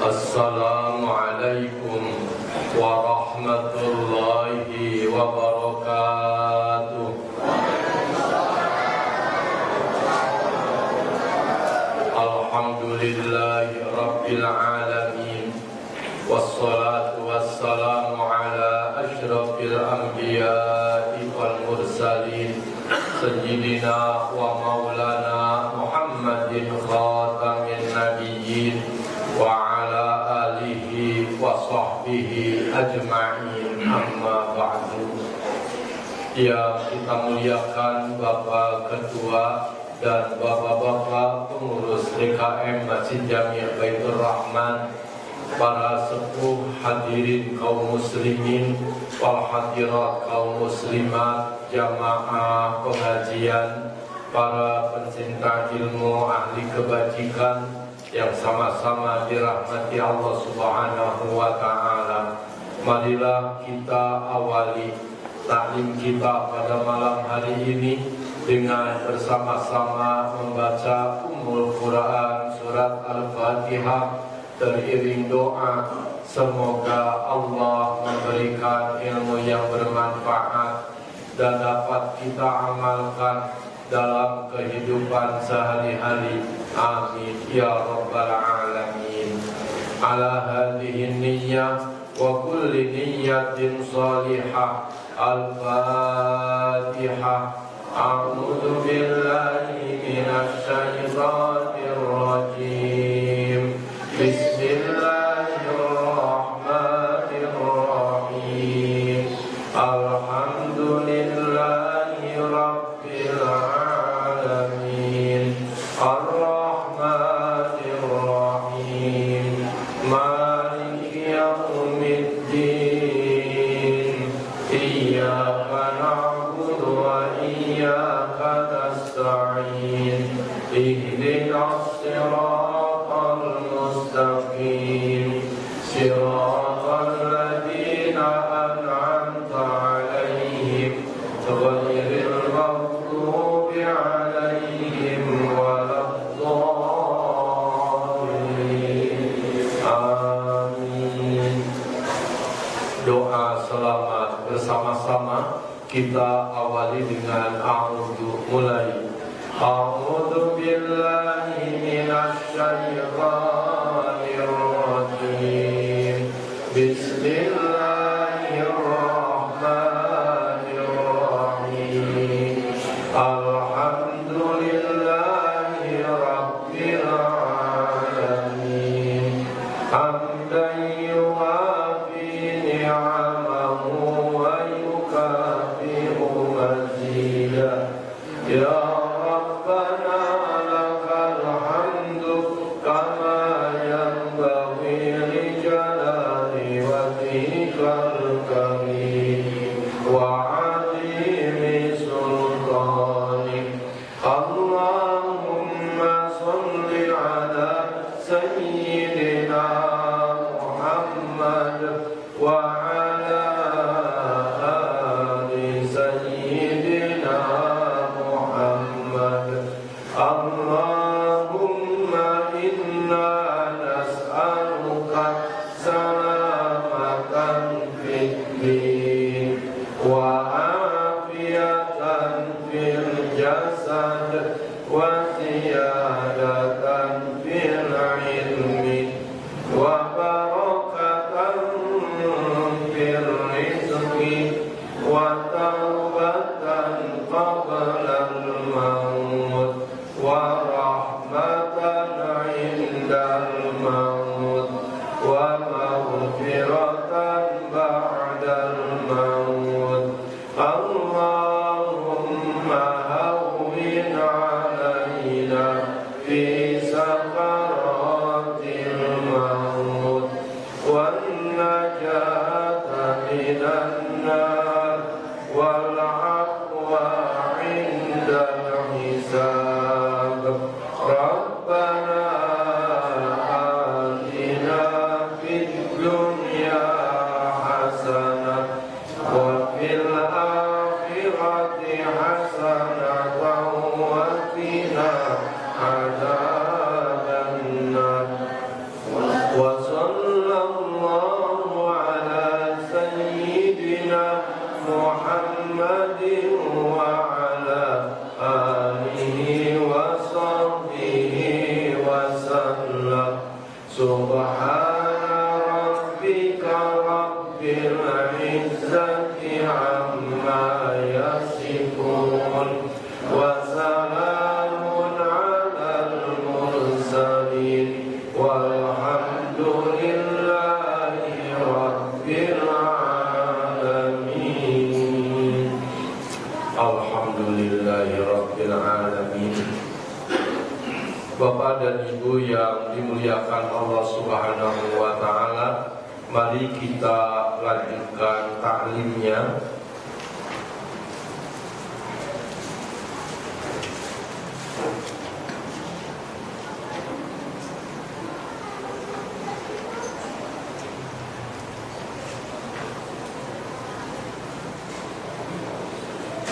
Assalamualaikum warahmatullahi wabarakatuh. Alhamdulillahi rabbil alamin. Wassalatu wassalamu ala asyrafil anbiya'i wal mursalin Sayyidina wa maulana Muhammadin khatamin nabiyyin wa ala alihi wa sahbihi ajma'in, amma ba'du. Yang kita muliakan Bapak Ketua dan Bapak-Bapak pengurus DKM Masjid Jami' Baitur Rahman, para sepuh hadirin kaum muslimin wal hadirat kaum muslimat, jamaah pengajian, para pencinta ilmu, ahli kebajikan yang sama-sama dirahmati Allah Subhanahu wa ta'ala. Marilah kita awali taklim kita pada malam hari ini dengan bersama-sama membaca Ummul Quran surat Al-Fatihah, teriring doa semoga Allah memberikan ilmu yang bermanfaat dan dapat kita amalkan dalam kehidupan sehari-hari. Amin ya rabbal alamin. Ala hadhihi niyyah wa kulli niyyatin salihah. Al-Fatihah. A'udzu billahi minasy syaithanir rajim. Bismillahirrahmanirrahim. Alhamdulillahi rabbil alamin. Ar-Rahmanir Rahim. Maliki yaumiddin. Iyyaka na'budu wa iyyaka nasta'in. Ihdinas siratal mustaqim. Siratal ladzina an'amta 'alaihim ghairil maghdubi 'alaihim waladdallin. Amin. Doa selamat bersama-sama kita awali dengan a'udzu, mulai. A'udzu billahi minasy syaithanir rajim. Bismillahirrahmanirrahim. Alhamdulillahi rabbil alamin. Hamdan yuwafi ni'amahu wa yukafi'u mazidah. Ya Rabbana lakal hamdu kama yanbaghi li jalali wajhikal karim wa 'azimi sultanik. Allahumma shalli ala sayyidina Muhammad wa ala ali sayyidina Muhammad. Allahumma inna nas'aluka salamatan fid din wa afiyatan fil jasad wa ziyadatan fil ilmi Subhana rabbika rabbil izzati amma yasifun wa salamun alal mursalin walhamdulillahi rabbil alamin. Alhamdulillahi rabbil alamin. Bapak dan Ibu yang dimuliakan Allah Subhanahu wa taala, mari kita lanjutkan taklimnya.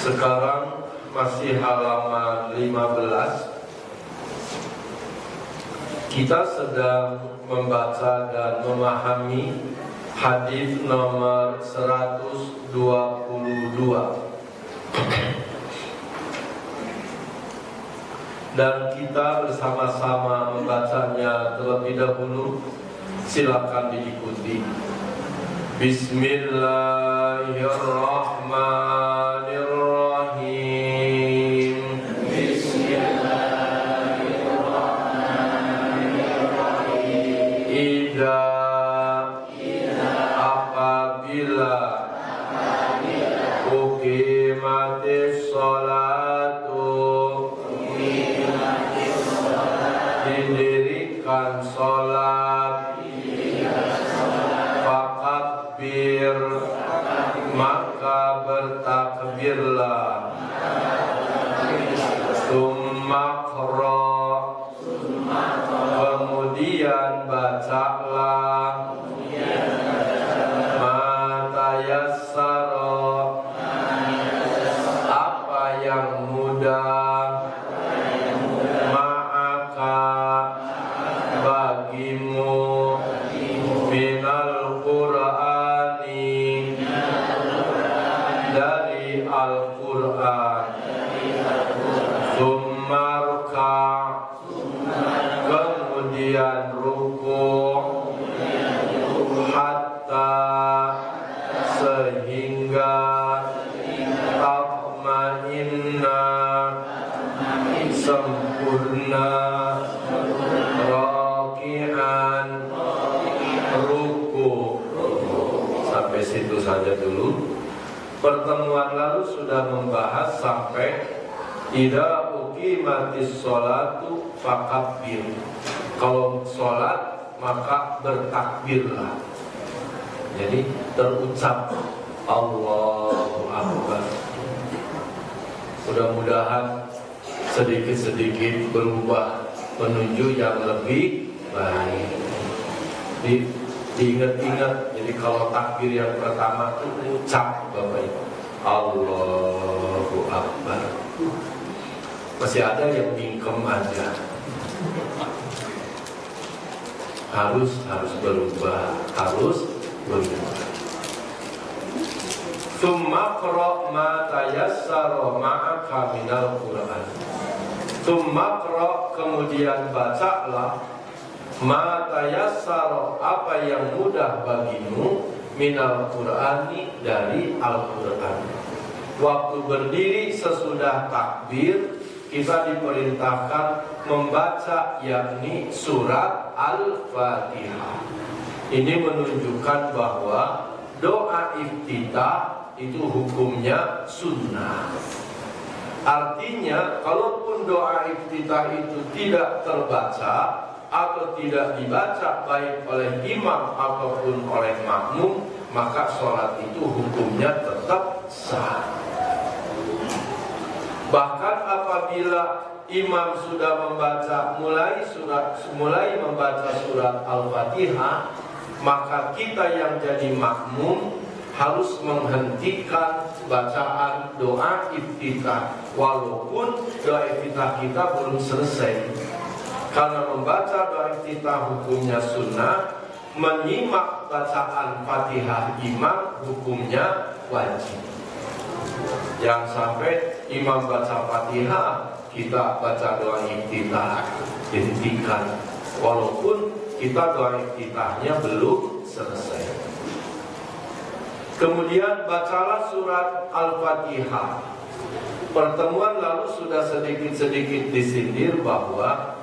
Sekarang masih halaman 15. Kita sedang membaca dan memahami hadis nomor 122. Dan kita bersama-sama membacanya terlebih dahulu. Silakan diikuti. Bismillahirrahmanirrahim. Apabila uqimatis sholatu, didirikan sholat, fakabbir, maka bertakbirlah, tsumma qra, kemudian bacalah, matayassara, apa yang mudah, ma'aka, bagimu, minal qur'ani, dari Al-Quran, tsummarka, kemudian ruku', hatta, sehingga, tatma'inna, sempurna, raki'an, ruku'. Sampai situ saja dulu. Pertemuan lalu sudah membahas sampai idza uqimatis sholatu fakabbir. Kalau sholat maka bertakbirlah. Jadi terucap Allahu Akbar. Mudah-mudahan sedikit-sedikit berubah menuju yang lebih baik. Diingat-ingat. Jadi kalau takbir yang pertama itu ucap Bapak Ibu, Allahu Akbar. Masih ada yang mingkem aja. Harus berubah, harus berubah. Tsumma qra ma tayassara ma'aka minal Qur'an. Tsumma qra, kemudian bacalah, ma tayassara, apa yang mudah bagimu, minal Qur'ani, dari Al-Qur'an. Waktu berdiri sesudah takbir, kita diperintahkan membaca yakni surat Al-Fatihah. Ini menunjukkan bahwa doa iftitah itu hukumnya sunnah. Artinya, kalaupun doa iftitah itu tidak terbaca atau tidak dibaca baik oleh imam ataupun oleh makmum, maka sholat itu hukumnya tetap sah. Bahkan apabila imam sudah mulai membaca surat Al-Fatihah, maka kita yang jadi makmum harus menghentikan bacaan doa iftitah walaupun doa iftitah kita belum selesai. Karena membaca doa iftitah hukumnya sunnah, menyimak bacaan Fatihah imam hukumnya wajib. Jangan sampai imam baca Fatihah, kita baca doa iftitah, hentikan. Walaupun kita doa iftitahnya belum selesai. Kemudian bacalah surat Al-Fatihah. Pertemuan lalu sudah sedikit-sedikit disindir bahwa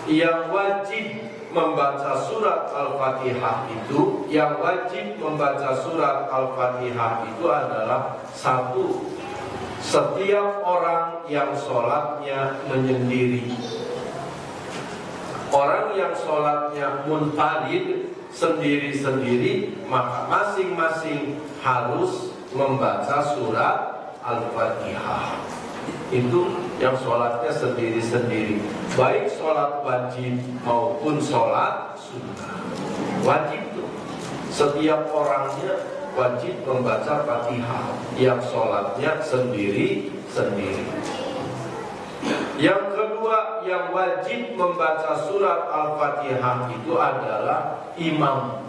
yang wajib membaca surat Al-Fatihah itu, yang wajib membaca surat Al-Fatihah itu adalah satu, setiap orang yang sholatnya menyendiri. Orang yang sholatnya munfarid, sendiri-sendiri, maka masing-masing harus membaca surat Al-Fatihah. Itu yang sholatnya sendiri-sendiri, baik sholat wajib maupun sholat sunnah. Wajib tuh, setiap orangnya wajib membaca Fatihah, yang sholatnya sendiri-sendiri. Yang kedua, yang wajib membaca surat Al-Fatihah itu adalah imam.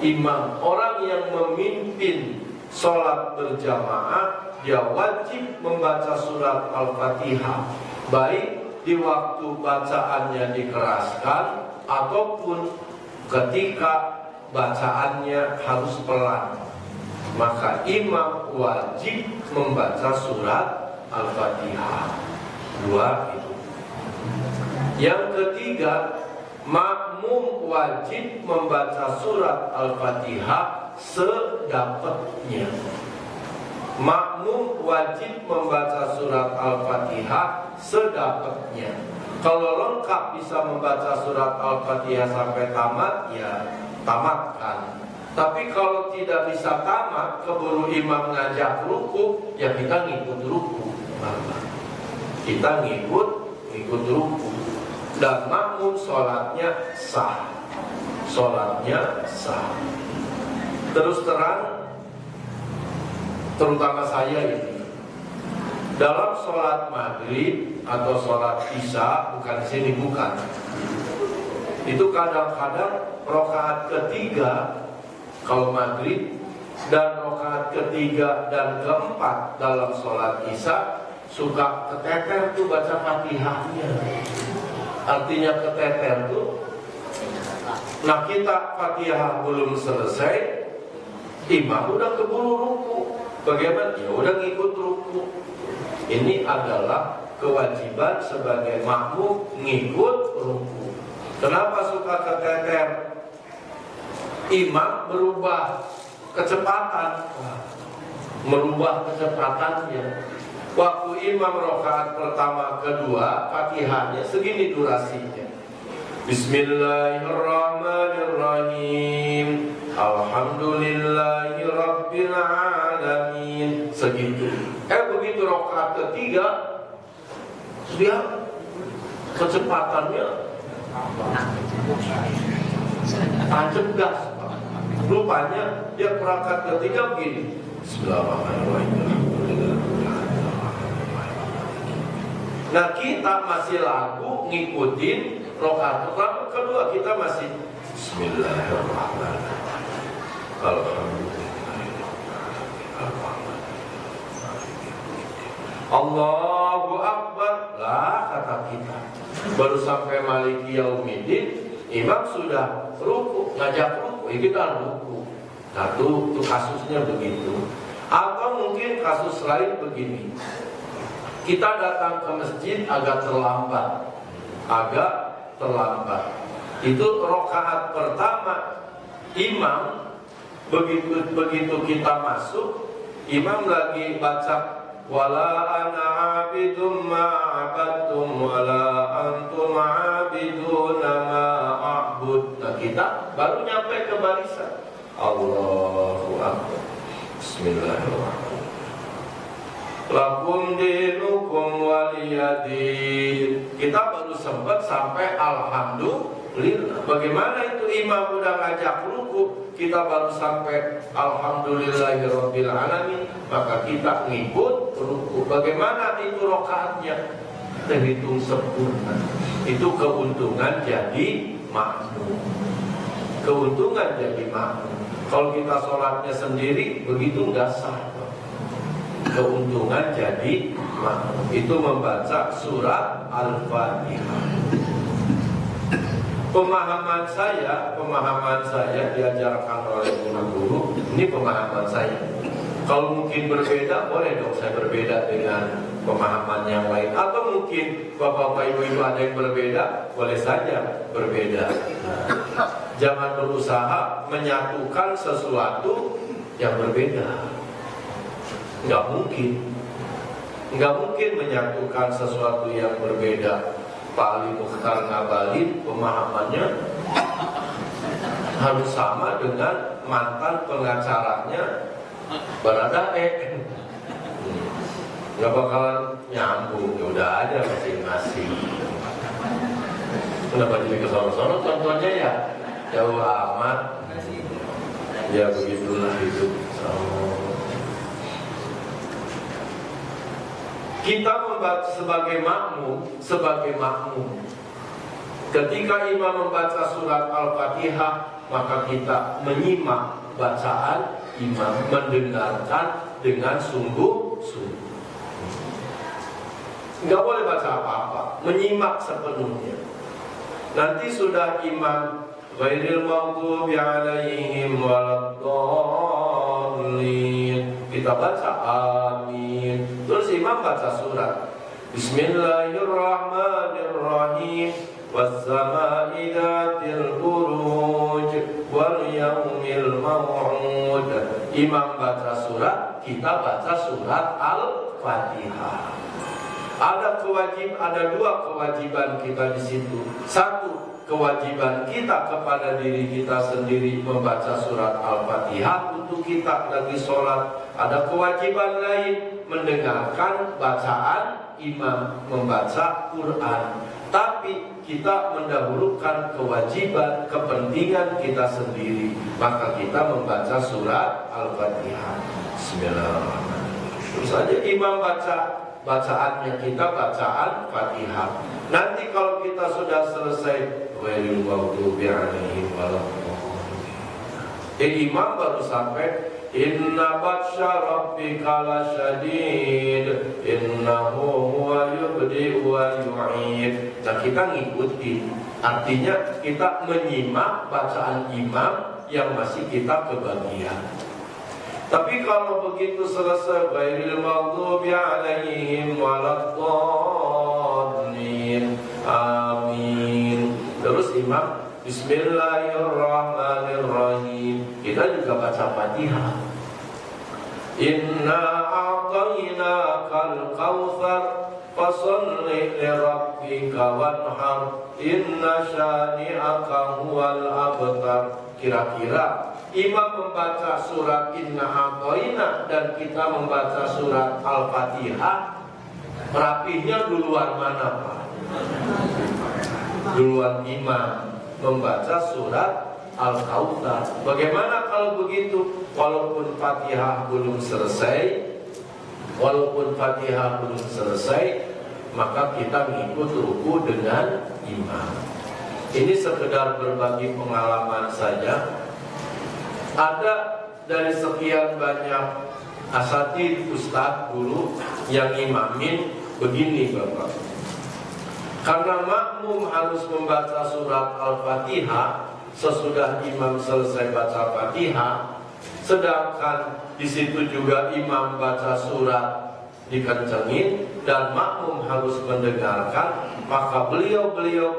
Imam, orang yang memimpin sholat berjamaah, dia wajib membaca surat Al-Fatihah, baik di waktu bacaannya dikeraskan ataupun ketika bacaannya harus pelan. Maka imam wajib membaca surat Al-Fatihah. Dua itu. Yang ketiga, makmum wajib membaca surat Al-Fatihah sedapatnya. Makmum wajib membaca surat Al-Fatihah sedapatnya. Kalau lengkap bisa membaca surat Al-Fatihah sampai tamat, ya tamatkan. Tapi kalau tidak bisa tamat, keburu imam ngajak ruku, ya kita ngikut ruku. Kita ngikut ruku. Dan makmum sholatnya sah. Sholatnya sah. Terus terang, terutama saya ini, dalam sholat maghrib atau sholat isya, bukan di sini, bukan. Itu kadang-kadang rakaat ketiga kalau maghrib dan rakaat ketiga dan keempat dalam sholat isya suka keteter tuh baca Fatihahnya. Artinya keteter tuh, nah kita Fatihah belum selesai, imam udah keburu ruku. Bagaimana? Ya udah ngikut ruku. Ini adalah kewajiban sebagai makmum, ngikut ruku. Kenapa suka keteter? Imam berubah kecepatan, merubah kecepatannya. Waktu imam rakaat pertama kedua, Fatihahnya segini durasinya. Bismillahirrahmanirrahim. Alhamdulillahi Rabbil Alamin. Segitu. Begitu rakaat ketiga, dia kecepatannya tancap gas. Rupanya dia rakaat ketiga begini. Bismillahirrahmanirrahim. Nah kita masih lagu ngikutin rakaat pertama kedua, kita masih Bismillahirrahmanirrahim. Allahu Akbar lah kata kita. Baru sampai Maliki Yaumiddin, imam sudah ruku, ngajak ruku, kita ruku. Nah itu kasusnya begitu. Atau mungkin kasus lain begini. Kita datang ke masjid agak terlambat. Itu rakaat pertama imam, begitu kita masuk, imam lagi baca wala ana abidum ma abadtum wala antum abiduna ma a'bud. Nah kita baru nyampe ke barisan. Allahu Akbar. Bismillahirrahmanirrahim. Lakum dinukum waliyadin. Kita baru sempat sampai alhamdulillah. Bagaimana itu imam udah ngajak ruku, kita baru sampai alhamdulillahirabbil alamin, maka kita ngikut ruku. Bagaimana itu rakaatnya? Terhitung sempurna. Itu keuntungan jadi makmum. Keuntungan jadi makmum. Kalau kita sholatnya sendiri, begitu nggak sah. Keuntungan jadi makmum itu membaca surat Al-Fatihah. Pemahaman saya diajarkan oleh guru-guru, ini pemahaman saya. Kalau mungkin berbeda, boleh dong saya berbeda dengan pemahaman yang lain. Atau mungkin bapak-bapak ibu-ibu ada yang berbeda, boleh saja berbeda. Jangan berusaha menyatukan sesuatu yang berbeda. Nggak mungkin menyatukan sesuatu yang berbeda. Pak Ali Mukhtar Ngabalin pemahamannya harus sama dengan mantan pengacaranya Baradae. Nggak bakalan nyambung. Ya udah aja masing-masing. Kenapa jadi ke sono-sono? Contohnya ya jauh amat. Ya begitulah hidup. Kita membaca sebagai makmum. Ketika imam membaca surat Al-Fatihah, maka kita menyimak bacaan imam, mendengarkan dengan sungguh-sungguh. Nggak boleh baca apa-apa, menyimak sepenuhnya. Nanti sudah imam ghairil maghdubi alaihim waladdallin, kita baca amin. Terus imam baca surat Bismillahirrahmanirrahim was-sama'i dzatil buruj wal yaumil maw'ud. Imam baca surat, kita baca surat Al-Fatihah. Ada dua kewajiban kita di situ. Satu, kewajiban kita kepada diri kita sendiri membaca surat Al-Fatihah untuk kita lagi sholat. Ada kewajiban lain, mendengarkan bacaan imam membaca Quran. Tapi kita mendahulukan kewajiban, kepentingan kita sendiri, maka kita membaca surat Al-Fatihah. Bismillahirrahmanirrahim. Terus saja imam baca, bacaannya kita bacaan Fatihah. Nanti kalau kita sudah selesai ghairil maghdubi alaihim waladdallin, imam baru sampai inna batsya rabbika lasyadid innahu huwa yubdi'u wa yu'id. Nah, kita ngikuti, artinya kita menyimak bacaan imam yang masih kita kebagian. Tapi kalau begitu selesai ghairil maghdubi alaihim waladdallin, amin, terus imam Bismillahirrahmanirrahim, kita juga baca Fatihah. Inna a'tainakal kautsar fasholli lirabbika wanhar inna syani'aka huwal abtar. Kira-kira imam membaca surat Inna A'taina dan kita membaca surat Al-Fatihah, rapihnya duluan mana Pak? Duluan imam membaca surat Al-Kautsar. Bagaimana kalau begitu? Walaupun Fatihah belum selesai, maka kita mengikut ruku dengan imam. Ini sekedar berbagi pengalaman saja. Ada dari sekian banyak asatidz, ustadz, guru yang imamin begini Bapak. Karena makmum harus membaca surat Al-Fatihah sesudah imam selesai baca Fatihah, sedangkan di situ juga imam baca surat dikencengin dan makmum harus mendengarkan, maka beliau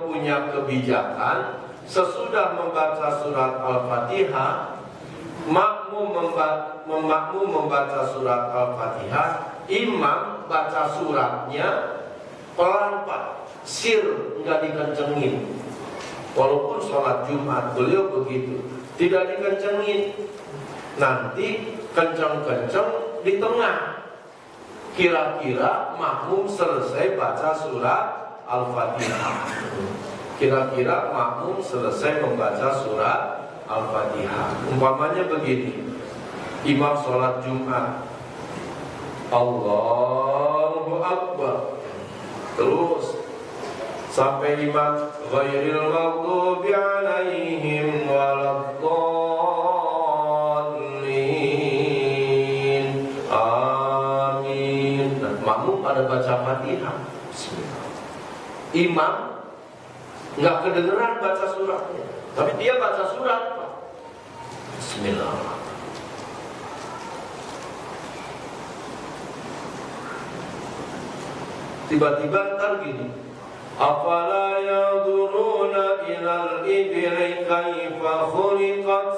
punya kebijakan sesudah membaca surat Al-Fatihah, makmum membaca surat Al-Fatihah, imam baca suratnya pelan Pak, sir, nggak dikencengin. Walaupun sholat Jumat beliau begitu, tidak dikencengin. Nanti kenceng-kenceng di tengah. Kira-kira makmum selesai baca surat Al-Fatihah. Kira-kira makmum selesai membaca surat Al-Fatihah. Umpamanya begini, imam sholat Jumat, Allahu Akbar, terus sampai imam ghairil maghdubi alaihim waladdallin, amin. Nah, makmum pada baca Fatihah, imam nggak kedengeran baca suratnya, tapi dia baca surat, Pak. Bismillah. Tiba-tiba ntar gini, afala yanzuruna ilal ibli kaifa khuliqat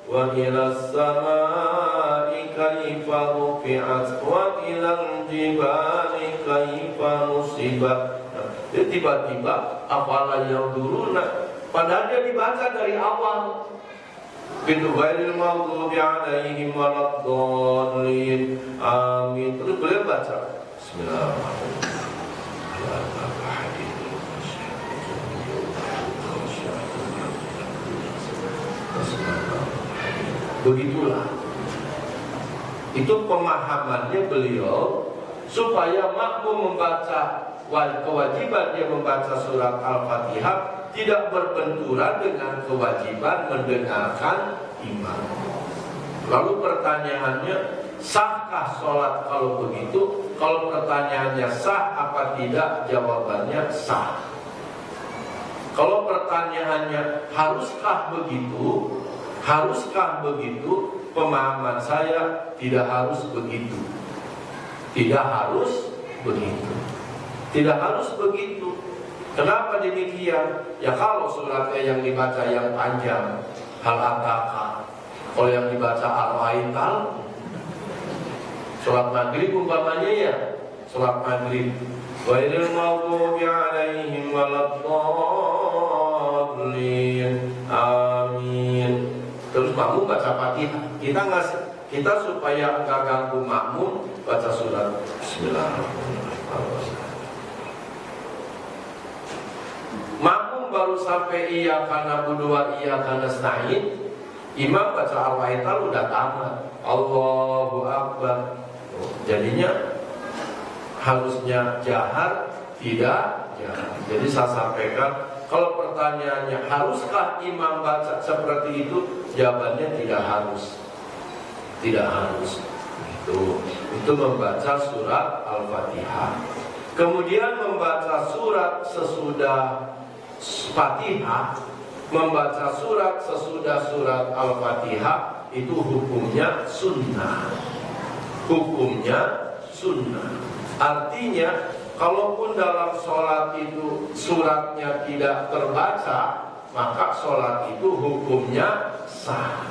wa ilas samai kaifa rufi'at wa ilal jibali kaifa nusibat. Jadi tiba-tiba afala yanzuruna, padahal dia dibaca dari awal. Bintu ghairil maghdubi alaihim waladdallin. Amin. Terus beliau baca Bismillahirrahmanirrahim. Begitulah. Itu pemahamannya beliau supaya makmum membaca, kewajiban dia membaca surat Al-Fatihah tidak berbenturan dengan kewajiban mendengarkan imam. Lalu pertanyaannya, sahkah sholat kalau begitu? Kalau pertanyaannya sah apa tidak, jawabannya sah. Kalau pertanyaannya haruskah begitu? Haruskah begitu? Pemahaman saya tidak harus begitu. Tidak harus begitu. Tidak harus begitu. Kenapa demikian? Ya kalau suratnya yang dibaca yang panjang, hal ataka. Kalau yang dibaca al-aital, sholat maghrib umpamanya ya, sholat maghrib. Ghairil maghdubi alaihim waladdallin. Amin. Terus makmum baca Fatihah. Kita supaya enggak ganggu makmum baca surat Bismillahirrahmanirrahim. Makmum baru sampai iya karena berdua iya karena nasta'in, imam baca al-aital udah tamat. Allahu Akbar. Jadinya harusnya jahar, tidak jahar. Jadi saya sampaikan, kalau pertanyaannya haruskah imam baca seperti itu, jawabannya tidak harus. Tidak harus. Itu membaca surat Al-Fatihah. Kemudian membaca surat sesudah Fatihah, membaca surat sesudah surat Al-Fatihah itu hukumnya sunnah. Hukumnya sunnah. Artinya, kalaupun dalam sholat itu suratnya tidak terbaca, maka sholat itu hukumnya sah.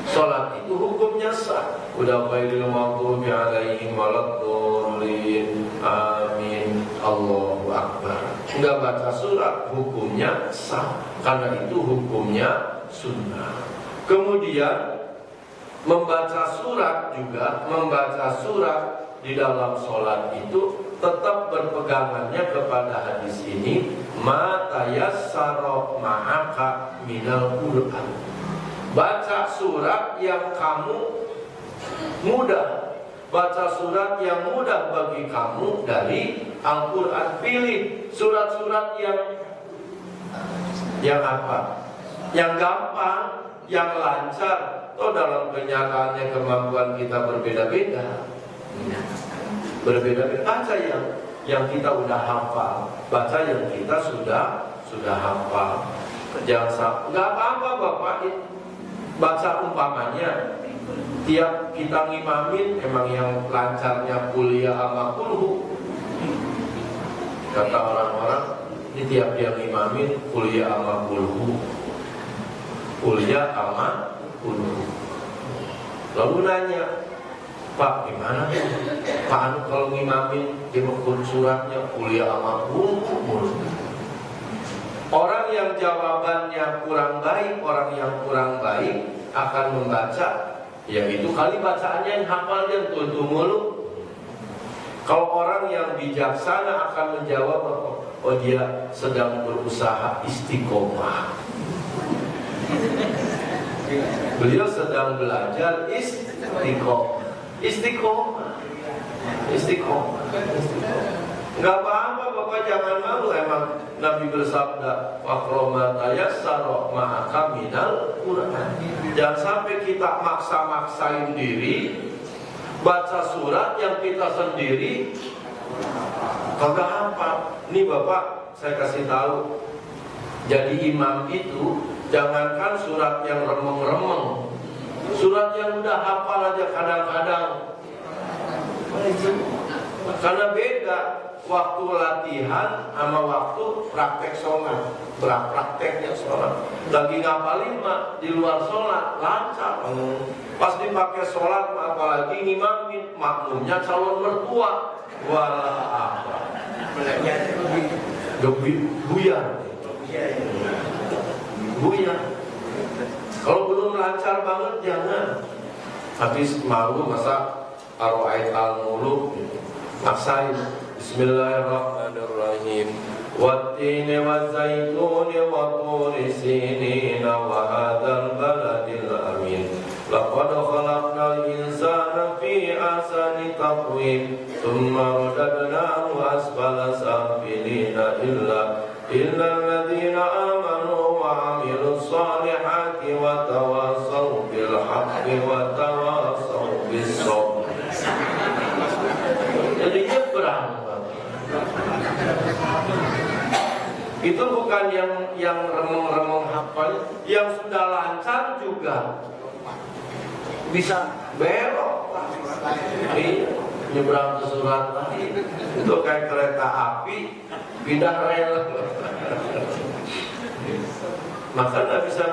Sholat itu hukumnya sah. Udah ghairil maghdubi alaihim waladdallin. Amin. Allahu Akbar. Enggak baca surat hukumnya sah, karena itu hukumnya sunnah. Kemudian membaca surat juga, membaca surat di dalam sholat itu tetap berpegangannya kepada hadis ini, ma tayassara ma'aka minal Qur'an. Baca surat yang kamu mudah, baca surat yang mudah bagi kamu dari Al-Quran. Pilih surat-surat yang apa? Yang gampang, yang lancar. Toh dalam kenyataannya kemampuan kita berbeda-beda. Berbeda-beda. Baca yang kita udah hafal, baca yang kita sudah hafal. Jangan nggak apa-apa Bapak. Baca umpamanya tiap kita ngimamin, emang yang lancarnya kuliah sama kulhu. Kata orang-orang, ini tiap dia ngimamin kuliah sama kulhu, kuliah sama kulhu. Lalu nanya, Pak gimana? Pak Anu kalau ngimamin dia mengurus suratnya kuliah sama kulhu. Orang yang jawabannya kurang baik, orang yang kurang baik akan membaca, yaitu kali bacaannya yang hafal dia tuh mulu. Kalau orang yang bijaksana akan menjawab, oh dia sedang berusaha istiqomah. Beliau sedang belajar istiqomah. Enggak apa-apa Bapak, jangan malu. Emang Nabi bersabda, "Faqroma tayassara ma'aka minal Qur'an." Jangan sampai kita maksa-maksain diri baca surat yang kita sendiri kagak hafal. Nih Bapak, saya kasih tahu, Jadi imam itu jangankan surat yang remeng-remeng, surat yang udah hafal aja kadang-kadang. Karena beda waktu latihan sama waktu praktek sholat. Prakteknya sholat lagi ngapalin mah di luar sholat lancar. Pas dipakai sholat apalagi ngimamin, makmumnya calon mertua, walah apa buyar. Kalau belum lancar banget jangan. Habis malu masa aro'ait al-muluk maksain. Bismillahirrahmanirrahim. Wattini wazzaituni wa turi sinina wa hadzal baladil amin. Laqad khalaqnal insana fi ahsani taqwim. Tsumma radadnahu asfala safilina illa alladziina aamanu wa 'amilus shalihati wa tawassaw bil haqqi wa tawassaw bis sabr. Jadi nyebrang. Itu bukan yang remeng-remeng hafal, yang sudah lancar juga bisa belok. Nyebrang ke surat lain itu kayak kereta api pindah rel. Maka nggak bisa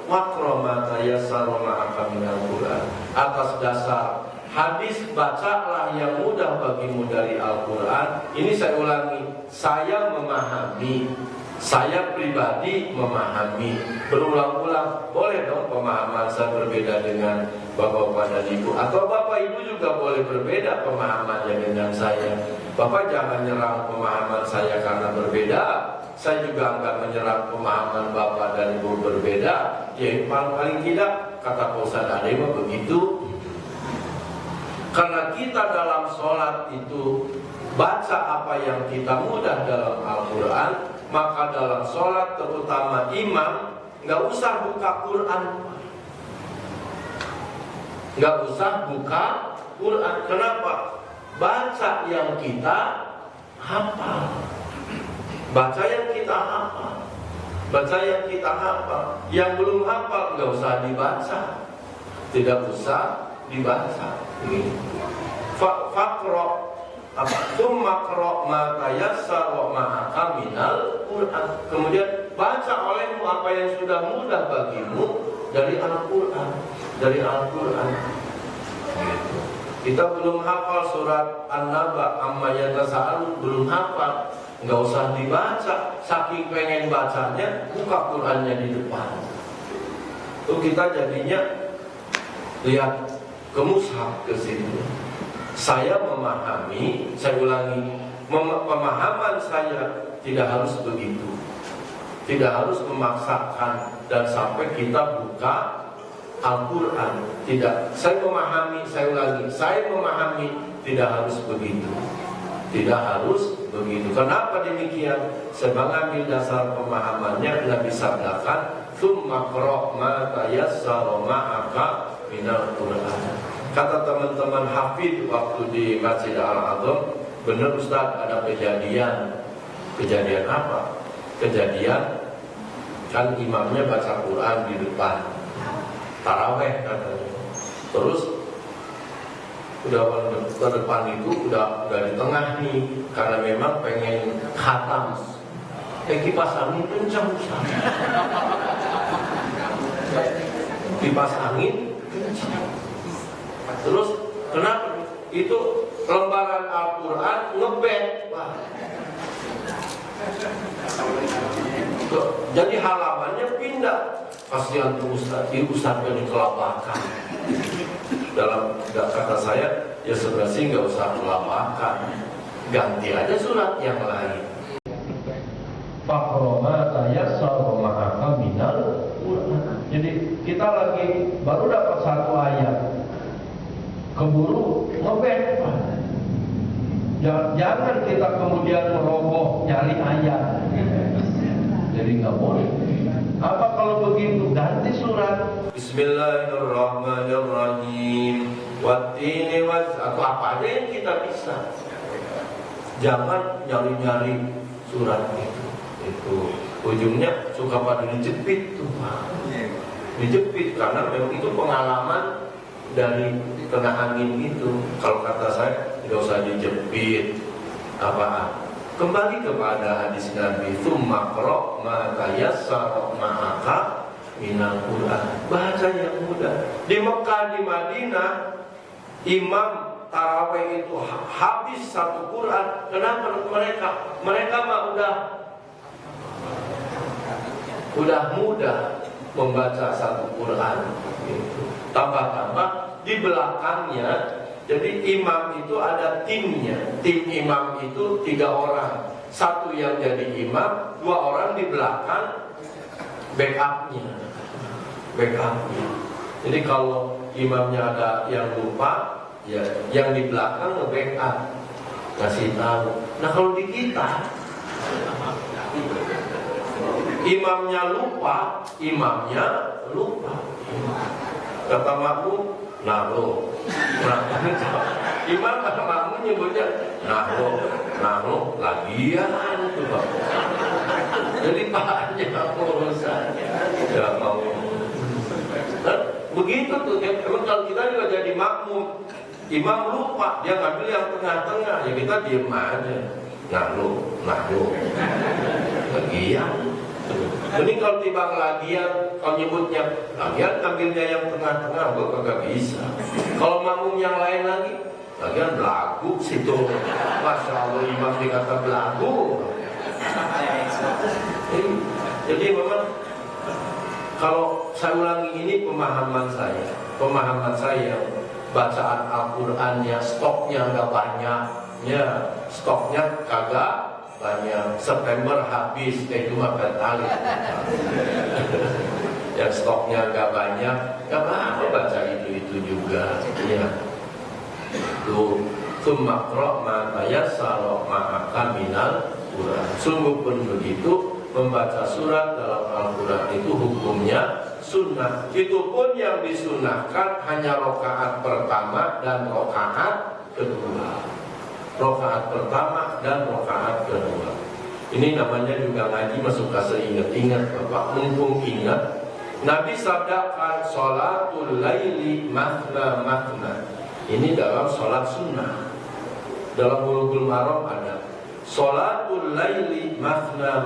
makromata yassara ma'aka minal Qur'an. Atas dasar hadis bacalah yang mudah bagimu dari Al-Quran. Ini saya ulangi, saya memahami, saya pribadi memahami. Berulang-ulang, boleh dong pemahaman saya berbeda dengan Bapak-bapak dan Ibu. Atau Bapak Ibu juga boleh berbeda pemahamannya dengan saya. Bapak jangan nyerang pemahaman saya karena berbeda. Saya juga enggak menyerang pemahaman Bapak dan Ibu berbeda. Ya paling tidak, kata Pak Ustaz Ade begitu. Karena kita dalam sholat itu baca apa yang kita mudah dalam Al-Quran, maka dalam sholat terutama imam nggak usah buka Quran, nggak usah buka Quran. Kenapa? Baca yang kita hafal, baca yang kita hafal, baca yang kita hafal. Yang belum hafal nggak usah dibaca, tidak usah dibaca. Fakro Tsumma qra' ma tayassara ma'aka minal Qur'an. Kemudian baca olehmu apa yang sudah mudah bagimu dari Al-Qur'an, dari Al-Qur'an. Gitu. Kita belum hafal surat An-Naba, amma yatasa'alun, belum hafal, nggak usah dibaca. Saking pengen bacanya, buka Qur'annya di depan. Tuh kita jadinya lihat ke mushaf ke situ. Saya memahami, saya ulangi, pemahaman saya tidak harus begitu, tidak harus memaksakan dan sampai kita buka Al-Quran. Tidak, saya memahami, saya ulangi, saya memahami tidak harus begitu, tidak harus begitu. Kenapa demikian? Saya mengambil dasar pemahamannya Nabi sabdakan, tsumma qra' ma tayassara ma'aka minal Qur'an. Kata teman-teman hafid waktu di Masjid Al-Azhar, benar Ustaz, ada kejadian. Kejadian apa? Kejadian kan imamnya baca Quran di depan taraweh katanya. Terus udah ke depan itu udah di tengah nih, karena memang pengen khatam. Kipas angin kencang Ustaz. Kipas angin kencang. Terus kenapa? Itu lembaran Al-Quran ngeband. Jadi halamannya pindah. Kasihan tuh Ustaz, Ustaznya dikelapakan. Dalam kata saya, ya sebenarnya nggak usah kelapakan, ganti aja surat yang lain. Fakroma tayassara ma'aka minal Qur'an. Jadi kita lagi baru dapat satu ayat, keburu ngeband. Jangan kita kemudian meroboh nyari ayat. Jadi nggak boleh. Apa kalau begitu? Ganti surat. Bismillahirrahmanirrahim. Wattini atau apa aja yang kita bisa. Jangan nyari-nyari surat itu. ujungnya suka pada dijepit tuh, dijepit karena memang itu pengalaman dari kena angin itu. Kalau kata saya tidak usah dijepit kembali kepada hadis Nabi, tsumma qra' ma tayassara ma'aka minal Qur'an, baca yang mudah. Di Mekah, di Madinah, imam tarawih itu habis satu Quran. Kenapa mereka mah udah mudah membaca satu Quran gitu. Tambah-tambah di belakangnya, jadi imam itu ada timnya. Tim imam itu 3 orang. Satu yang jadi imam, 2 orang di belakang backupnya. Jadi kalau imamnya ada yang lupa, ya yang di belakang nge-backup, ngasih tahu. Nah kalau di kita, imamnya lupa. Kata makmum, naruh. Imam kata makmum nyebutnya naruh lagian itu Pak. Jadi banyak urusannya. Ya mau. Begitu tuh. Emang kalau kita juga jadi makmum, imam lupa, dia ngambil yang tengah-tengah, ya kita diem aja. Naruh lagian. Ini kalau tiba lagian, kalau nyebutnya lagian, ambilnya yang tengah-tengah, gue kagak bisa. Kalau makmum yang lain lagi, lagian belagu situ. Masya Allah, imam dikata belagu. Jadi memang kalau saya ulangi, ini pemahaman saya, bacaan Al-Qur'annya stoknya nggak banyak, ya stoknya kagak banyak. September habis, cuma bertali. Yang stoknya nggak banyak, nggak apa-apa baca itu juga. Ya. Tuh, tsumma qra' ma tayassara ma'aka minal Qur'an. Sungguh pun begitu, membaca surat dalam Al-Quran itu hukumnya sunnah. Itu pun yang disunnahkan hanya rakaat pertama dan rakaat kedua. Rakaat pertama dan rakaat kedua. Ini namanya juga ngaji masuk ke seingat-ingat Bapak. Mumpung ingat, Nabi sabdakan sholatul laili mathna. Ini dalam sholat sunnah. Dalam Bulughul Maram ada sholatul laili mathna.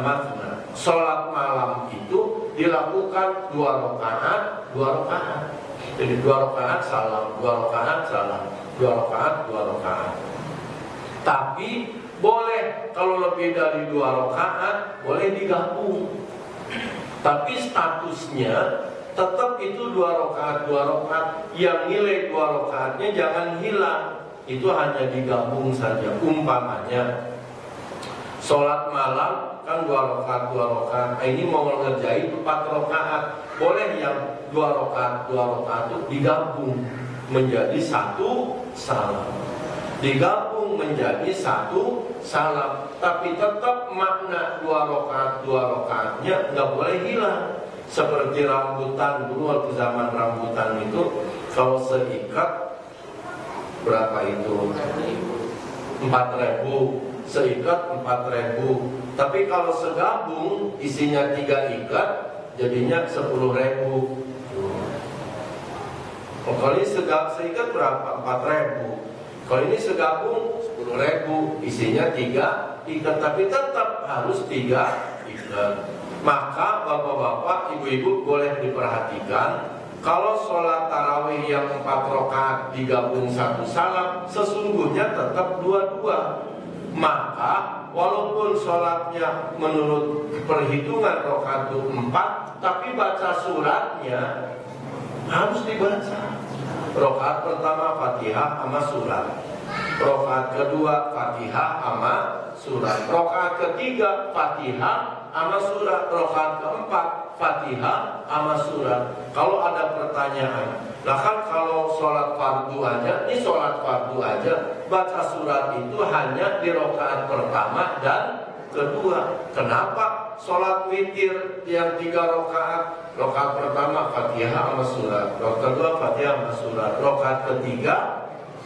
Sholat malam itu dilakukan 2 rakaat. Jadi 2 rakaat salam, 2 rakaat salam, 2 rakaat. Tapi boleh kalau lebih dari 2 rakaat boleh digabung. Tapi statusnya tetap itu 2 rakaat. Yang nilai 2 rakaatnya jangan hilang. Itu hanya digabung saja. Umpamanya sholat malam kan 2 rakaat. Ini mau ngerjain 4 rakaat. Boleh yang 2 rakaat itu digabung menjadi 1 salam. Digabung menjadi 1 salam. Tapi tetap makna 2 rakaatnya nggak boleh hilang. Seperti rambutan dulu, waktu zaman rambutan itu kalau seikat berapa itu? 4.000. Seikat 4.000. Tapi kalau segabung isinya 3 ikat jadinya 10.000. Kalau ini seikat berapa? 4.000. Kalau ini segabung 10.000 isinya 3 ikat. Tapi tetap harus 3 ikat. Maka bapak-bapak, ibu-ibu boleh diperhatikan, kalau sholat tarawih yang 4 rakaat digabung 1 salam, sesungguhnya tetap 2. Maka walaupun sholatnya menurut perhitungan rakaat itu 4, tapi baca suratnya harus dibaca. Rakaat pertama Fatihah sama surat, rakaat kedua Fatihah sama surat, rakaat ketiga Fatihah sama surat, rakaat keempat Fatihah sama surat. Kalau ada pertanyaan, nah kan kalau sholat fardu aja, ini sholat fardu aja, baca surat itu hanya di rakaat pertama dan kedua. Kenapa sholat witir yang 3 rakaat, rakaat pertama Fatihah sama surat, rakaat kedua Fatihah sama surat, rakaat ketiga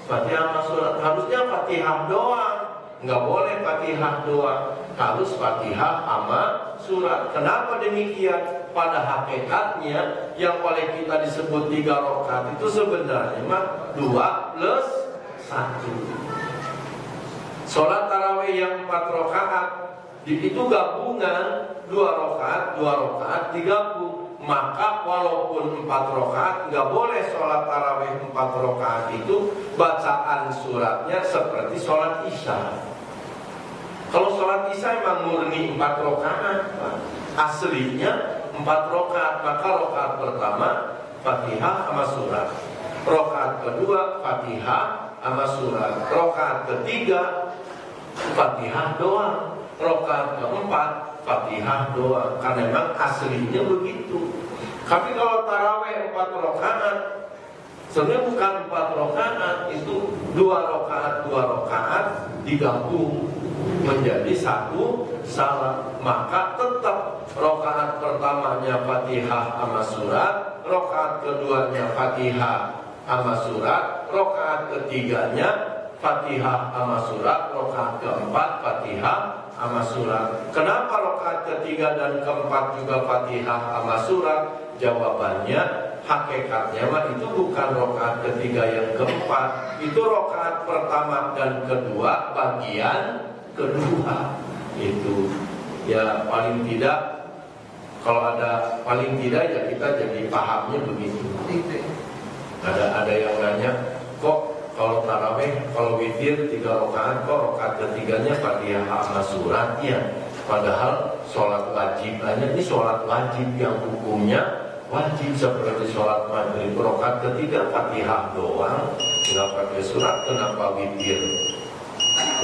Fatihah sama surat? Harusnya Fatihah doang, nggak boleh Fatihah doang, harus Fatihah sama surat. Kenapa demikian? Pada hakikatnya yang oleh kita disebut 3 rakaat itu sebenarnya mah 2 plus 1. Sholat tarawih yang 4 rakaat itu gabungan 2 rakaat digabung. Maka walaupun 4 rakaat, nggak boleh sholat tarawih 4 rakaat itu bacaan suratnya seperti sholat isya. Kalau sholat isya emang murni 4 rakaat, aslinya 4 rakaat. Maka rakaat pertama Fatihah sama surat, rakaat kedua Fatihah sama surat, rakaat ketiga Fatihah doang, rakaat keempat Fatihah doang. Karena memang aslinya begitu. Tapi kalau tarawih 4 rakaat, sebenarnya bukan 4 rakaat, itu 2 rakaat digabung menjadi 1 salat. Maka tetap rakaat pertamanya Fatihah sama surat, rakaat keduanya Fatihah sama surat, rakaat ketiganya Fatihah sama surat, rakaat keempat Fatihah sama surat. Kenapa rakaat ketiga dan keempat juga Fatihah sama surat? Jawabannya, hakikatnya mah itu bukan rakaat ketiga yang keempat, itu rakaat pertama dan kedua bagian kedua. Itu ya paling tidak, kalau ada paling tidak ya kita jadi pahamnya begitu. Ada yang nanya, kok kalau tarawih, kalau witir 3 rakaat, kok rakaat ketiganya Fatihah sama surat ya? Padahal sholat wajib aja, ini sholat wajib yang hukumnya wajib seperti sholat maghrib, rakaat ketiga Fatihah doang, nggak pakai surat. Kenapa witir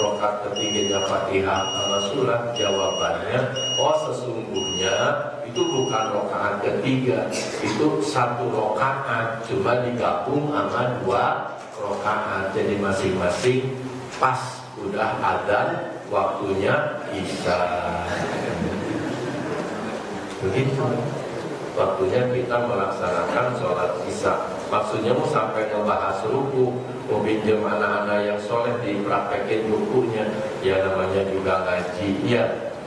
rakaat ketiganya Fatihah sama surat? Jawabannya, oh sesungguhnya itu bukan rakaat ketiga, itu 1 rakaat cuma digabung sama 2 rakaat. Jadi masing-masing pas udah adzan waktunya isya. Begitu waktunya kita melaksanakan sholat isya. Maksudnya mau sampai ngebahas ruku, mau pinjam anak-anak yang soleh dipraktekin rukunya. Ya namanya juga ngaji, ya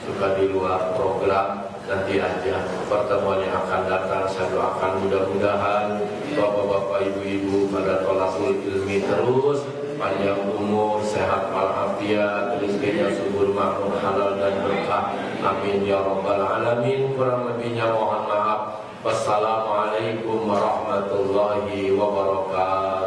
suka di luar program. Nanti aja pertemuan yang akan datang, saya doakan mudah-mudahan bapak-bapak, ibu-ibu pada tolakul ilmi terus, panjang umur, sehat walafiat, rezekinya subur makmur, halal dan berkah. Amin ya rabbal alamin. Kurang lebihnya mohon maaf. Wassalamualaikum warahmatullahi wabarakatuh.